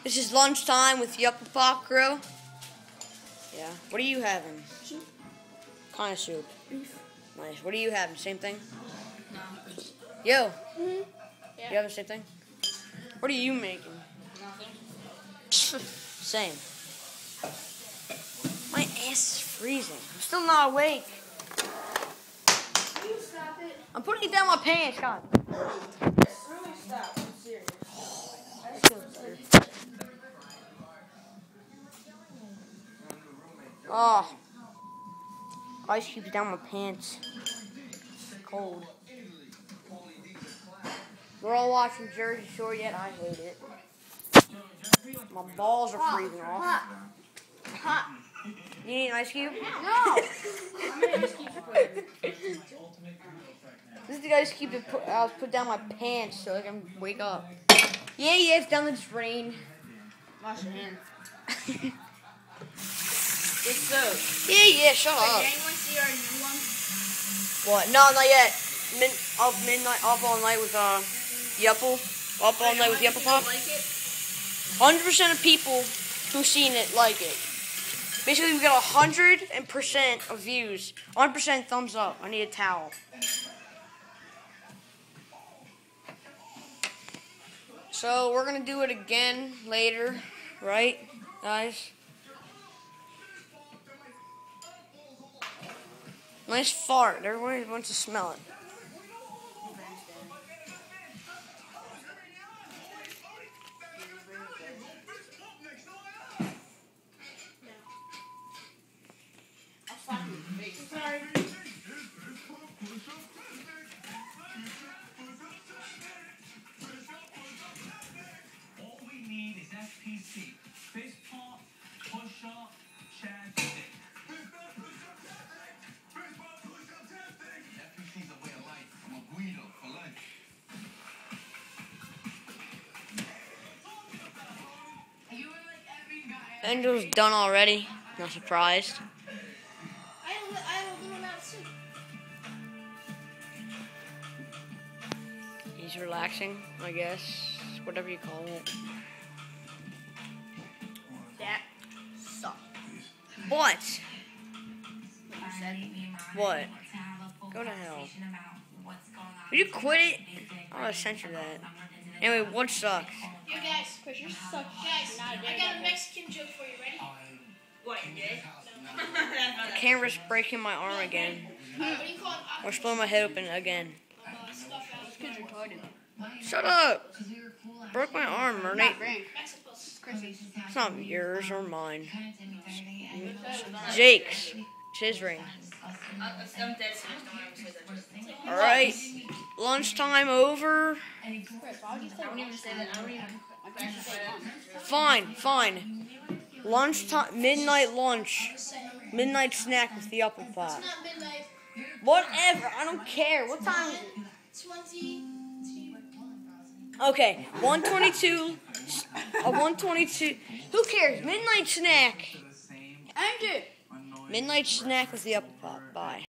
This is lunchtime with YupplePop crew. Yeah. What are you having? Soup. Kind of soup. Beef. Nice. What are you having? Same thing? No. Yo. Mm-hmm. Yeah. You having the same thing? What are you making? Nothing. Same. My ass is freezing. I'm still not awake. Can you stop it? I'm putting it down my pants, God. Really stop. I'm serious. Oh. Ice cubes down my pants. Cold. We're all watching Jersey Shore yet. I hate it. My balls are freezing off. Hot. You need an ice cube? No. I'm an ice cube player. This is the ice cube that I was put down my pants so I can wake up. Yeah, it's down the drain. Wash your hands. It's so. Yeah, shut up. Did anyone see our new one? What? No, not yet. Up all night with Yupple. Up all night with YupplePop. Like it? 100% of people who've seen it like it. Basically, we got 100% of views. 100% thumbs up. I need a towel. So we're gonna do it again later, right, guys? Nice fart. Everybody wants to smell it. Sorry. All we need is FPC. Fist pump, push up, chad stick. FPC's a way of life. I'm a Guido for life. You were like every guy. Angel's done already. Not surprised. I had a little amount of soup. He's relaxing, I guess. Whatever you call it. That sucked. What? You said What? Go to hell. Would you quit it? I'm gonna censor that. Anyway, what sucks? you guys, Chris, you're such guys. I got a Mexican joke for you. Ready? What? You did? No. The camera's breaking my arm again. What do you call it? Or splitting my head open again. Stuff out. This kid's retarded. Shut up! Broke my arm, mermaid. Mexipus. Chrissy. It's not yours or mine. Jake's. It's his ring. Alright. Lunchtime over. Chris, why would you say I don't even say that. I don't even. Fine. Lunchtime, midnight lunch. Midnight snack with the YupplePop. It's not midnight. Whatever, I don't care. What time is it? 20. Okay, 1:22. 1:22. Who cares? Midnight snack. Andrew. Midnight snack with the YupplePop. Bye.